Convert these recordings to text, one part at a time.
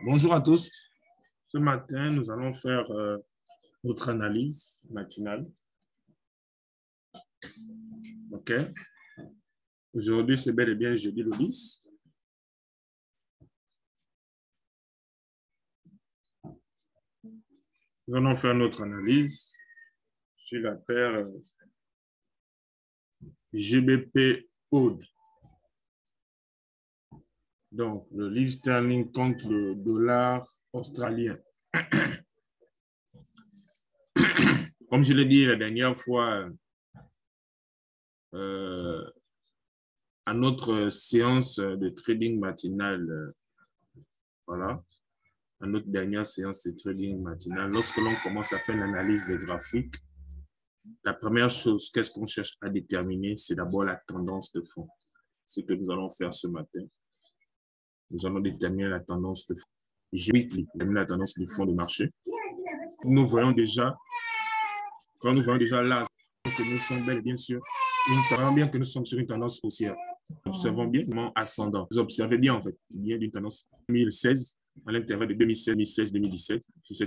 Bonjour à tous. Ce matin, nous allons faire notre analyse matinale. OK. Aujourd'hui, c'est bel et bien jeudi le 10. Nous allons faire notre analyse sur la paire GBP AUD. Donc, le livre sterling contre le dollar australien. Comme je l'ai dit la dernière fois, à notre séance de trading matinale, voilà, à notre dernière séance de trading matinale, lorsque l'on commence à faire l'analyse des graphiques, la première chose, qu'est-ce qu'on cherche à déterminer, c'est d'abord la tendance de fond. Ce que nous allons faire ce matin. Nous allons déterminer la tendance de fond. Je vais déterminer la tendance du fond de marché. Nous voyons déjà, quand nous voyons déjà là, que nous sommes bel et bien sûr, bien que nous sommes sur une tendance haussière. Observons bien comment ascendant. Vous observez bien en fait, bien d'une tendance 2016 à l'intérieur de 2016, 2017. Je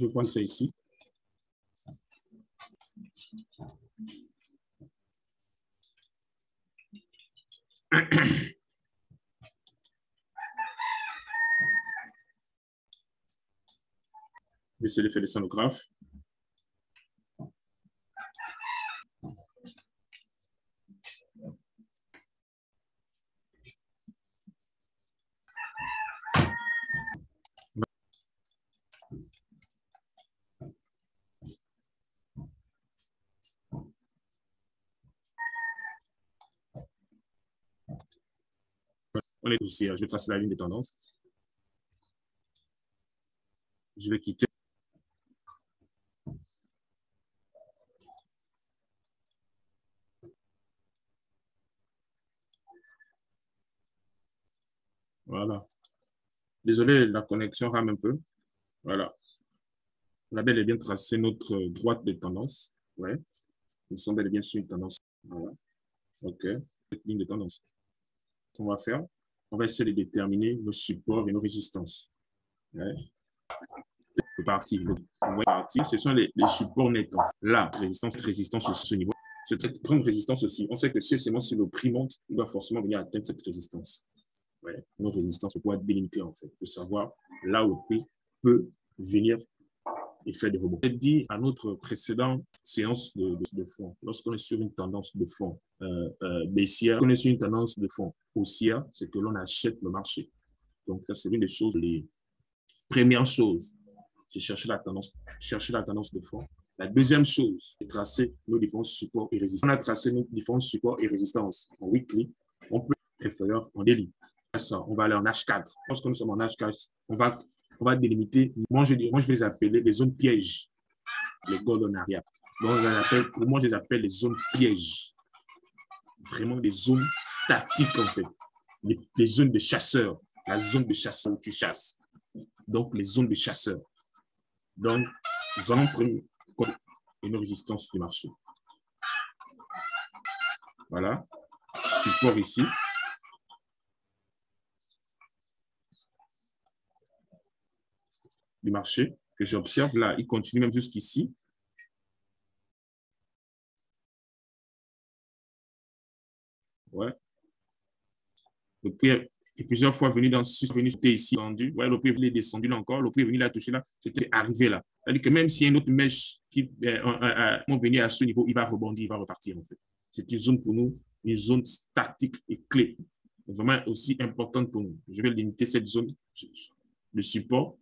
vais prendre ça ici. Je vais essayer de faire descendre le graphe. On est aussi, je vais tracer la ligne de tendance. Je vais quitter. Voilà. Désolé, la connexion rame un peu. Voilà. On a bel et bien tracé notre droite de tendance. Ouais. Nous sommes bel et bien sur une tendance. Voilà. OK. Cette ligne de tendance. Ce qu'on va faire, on va essayer de déterminer nos supports et nos résistances. Ouais. Ce sont les supports nets. Là, résistance sur ce niveau. Cette grande résistance aussi. On sait que si seulement si le prix monte, il doit forcément venir atteindre cette résistance. Ouais. Nos résistances pour pouvoir délimiter en fait, de savoir là où le prix peut venir et faire des rebonds. J'ai dit à notre précédente séance de fond, lorsqu'on est sur une tendance de fond baissière, lorsqu'on est sur une tendance de fond haussière, c'est que l'on achète le marché. Donc ça, c'est l'une des choses, les premières choses, c'est chercher la tendance de fond. La deuxième chose, c'est tracer nos différents supports et résistances. On a tracé nos différents supports et résistances en weekly, on peut inférieur en daily. On va aller en H4. Lorsque nous sommes en H4, on va délimiter. Moi, je vais les appeler les zones pièges, les golden areas. Donc, moi, je les appelle les zones pièges. Vraiment des zones statiques, en fait. Les zones de chasseurs. La zone de chasseur où tu chasses. Donc, les zones de chasseurs. Donc, nous allons prendre une résistance du marché. Voilà. Support ici. Du marché que j'observe là, il continue même jusqu'ici. Ouais. Le prix est plusieurs fois venu ici, descendu. Ouais, le prix est descendu là encore. Le prix est venu là toucher là. C'était arrivé là. C'est-à-dire que même s'il y a une autre mèche qui est venue à ce niveau, il va rebondir, il va repartir en fait. C'est une zone pour nous, une zone statique et clé. Vraiment aussi importante pour nous. Je vais limiter cette zone de support.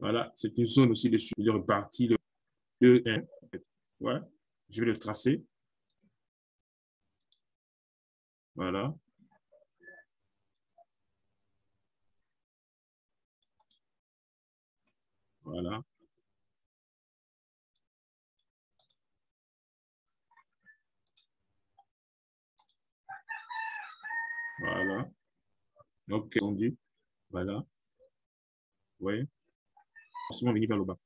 Voilà, c'est une zone aussi de repartie de 1. Ouais, je vais le tracer. Voilà. Voilà. Voilà. Ok, entendu. Voilà. Oui. Forcément, venir vers le bas.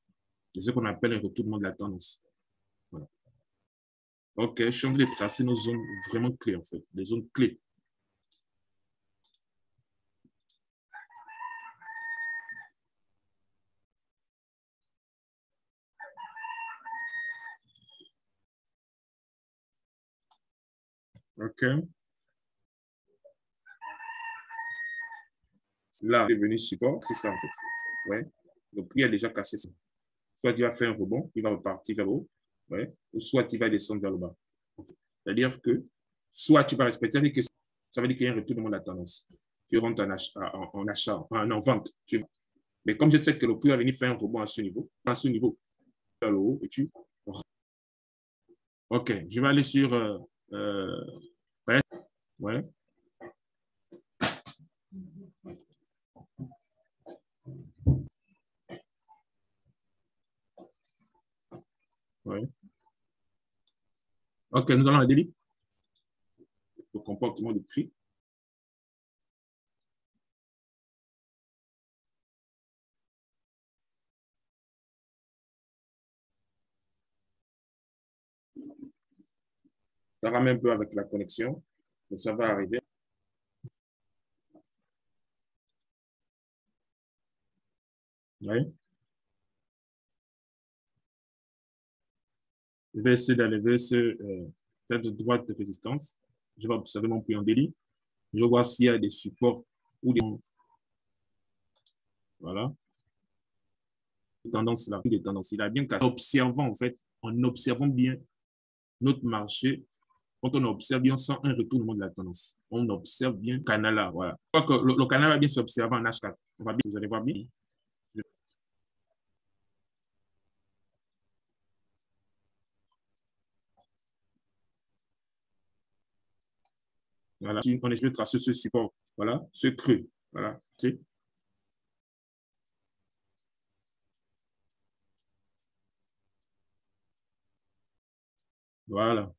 C'est ce qu'on appelle un retournement de la tendance. Voilà. Ok, je suis en train de tracer nos zones vraiment clés, en fait. Les zones clés. Ok. Là, est venu support, c'est ça, en fait. Ouais. Le prix a déjà cassé ça. Soit il va faire un rebond, il va repartir vers le haut, ouais, ou soit il va descendre vers le bas. C'est-à-dire que soit tu vas respecter avec ça veut dire qu'il y a un retournement de la tendance. Tu rentres en achat, en vente. Mais comme je sais que le prix va venir faire un rebond à ce niveau, vers le haut, et tu. Ok, je vais aller sur. Ouais, ouais, ouais. Ok, nous allons à délit. Le comportement de prix. Ça rame un peu avec la connexion, mais ça va arriver. Ouais. Je vais essayer d'enlever cette droite de résistance. Je vais observer mon prix en délit. Je vais voir s'il y a des supports ou des. Voilà. Des tendances là, des tendances. Il a bien qu'à observant, en fait, en observant bien notre marché, quand on observe bien, on sent un retournement de la tendance. On observe bien le canal là. Voilà. Je crois que le canal va bien s'observer en H4. On va bien, vous allez voir bien. Voilà. On essaie de tracer ce support. Voilà. Ce creux. Voilà. C'est. Voilà.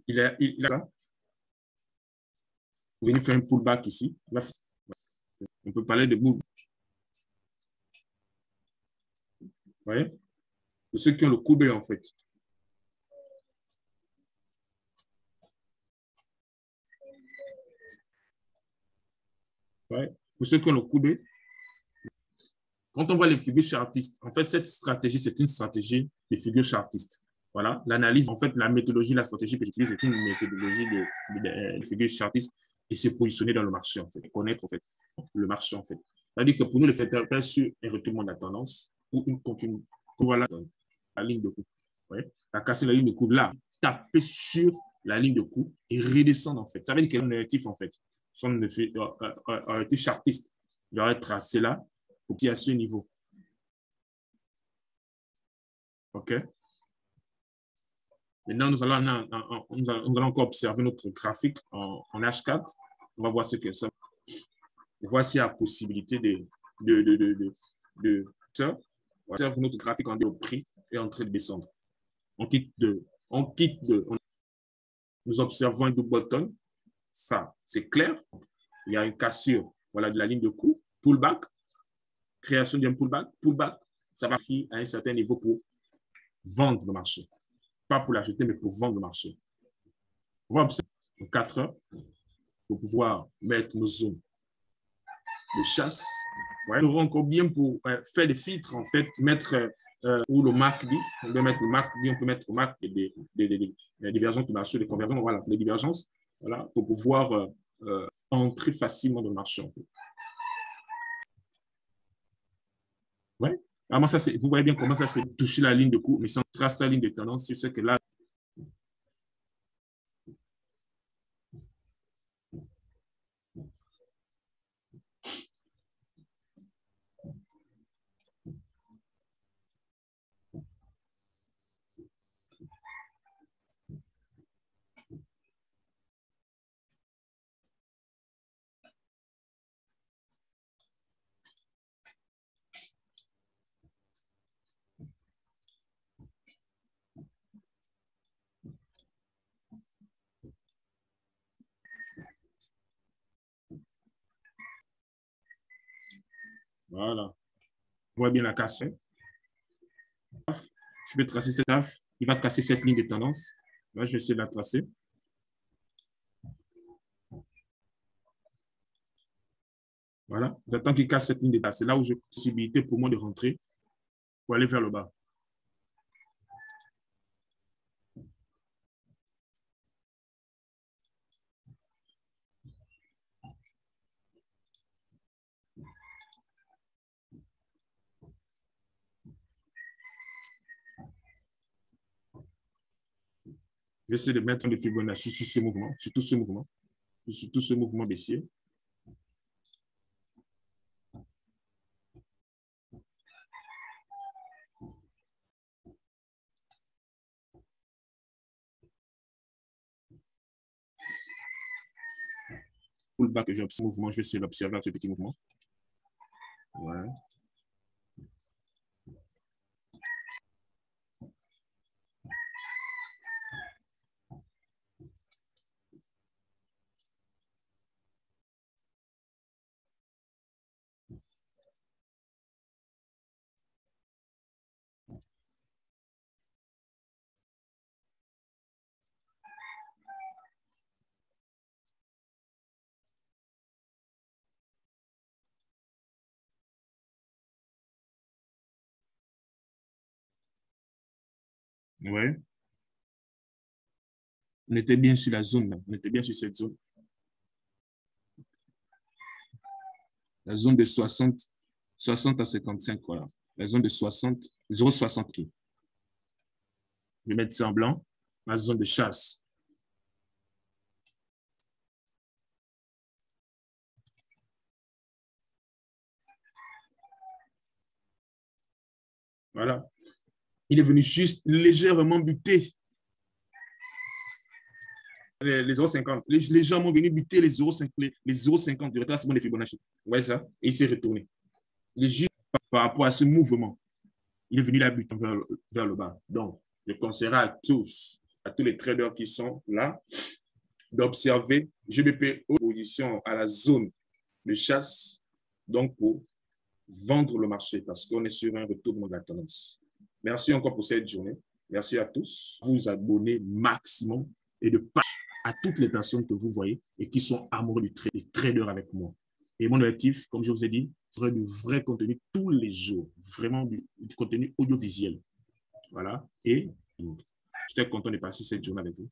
Il a ça. Vous venez faire un pullback ici. On peut parler de move. Vous voyez? Pour ceux qui ont le coude, en fait. Ouais. Pour ceux qui ont le coude, quand on voit les figures chartistes, en fait, cette stratégie, c'est une stratégie de figures chartistes. Voilà, l'analyse, en fait, la méthodologie, la stratégie que j'utilise, c'est une méthodologie de figures chartistes et se positionner dans le marché, en fait, et connaître, en fait, le marché, en fait. C'est-à-dire que pour nous, le fait sur un retournement de la tendance ou une continue, voilà, la ligne de coup. Ouais. La casser la ligne de coup là, taper sur la ligne de coup et redescendre, en fait. Ça veut dire qu'il y a un objectif, en fait. Son objectif chartiste. Il aurait tracé là à ce niveau. OK? Maintenant, nous allons encore observer notre graphique en H4. On va voir ce que ça. Voici la possibilité de ça. On observe notre graphique en prix est en train de descendre. On quitte nous observons un double bottom. Ça, c'est clair. Il y a une cassure, voilà, de la ligne de coup. Pullback, création d'un pullback, ça va finir à un certain niveau pour vendre le marché. Pas pour l'acheter, mais pour vendre le marché. On va observer en 4 heures pour pouvoir mettre nos zones de chasse. Ouais, nous aurons encore bien pour faire des filtres, en fait, mettre ou le MACD, on peut mettre le MACD, on peut mettre le MAC des divergences du marché, des convergences, voilà, les divergences, voilà, pour pouvoir entrer facilement dans le marché. En fait. Ouais. Alors, ça, vous voyez bien comment ça c'est toucher la ligne de cours, mais sans tracer la ligne de tendance, tu sais que là, Voilà. On voit bien la casse. Je peux tracer cette taf. Il va casser cette ligne de tendance. Là, je vais essayer de la tracer. Voilà. J'attends qu'il casse cette ligne de tendance. C'est là où j'ai possibilité pour moi de rentrer pour aller vers le bas. Je vais essayer de mettre le Fibonacci sur ce mouvement, sur tout ce mouvement baissier. Pour le bas que j'observe ce mouvement, je vais essayer d'observer ce petit mouvement. Voilà. Ouais. On était bien sur la zone, là. On était bien sur cette zone. La zone de 60 à 55, voilà. La zone de 60, 0,60. Je vais mettre ça en blanc. La zone de chasse. Voilà. Il est venu juste légèrement buter les 0,50. Légèrement venu buter les 0,50 du retracement de Fibonacci. Vous voyez ça? Et il s'est retourné. Il est juste par rapport à ce mouvement. Il est venu la buter vers le bas. Donc, je conseillerais à tous les traders qui sont là, d'observer GBP opposition à la zone de chasse, donc pour vendre le marché, parce qu'on est sur un retournement de la tendance. Merci encore pour cette journée. Merci à tous. Vous abonnez maximum et de partager à toutes les personnes que vous voyez et qui sont amoureux du trader avec moi. Et mon objectif, comme je vous ai dit, serait du vrai contenu tous les jours, vraiment du contenu audiovisuel. Voilà. Et j'étais content de passer cette journée avec vous.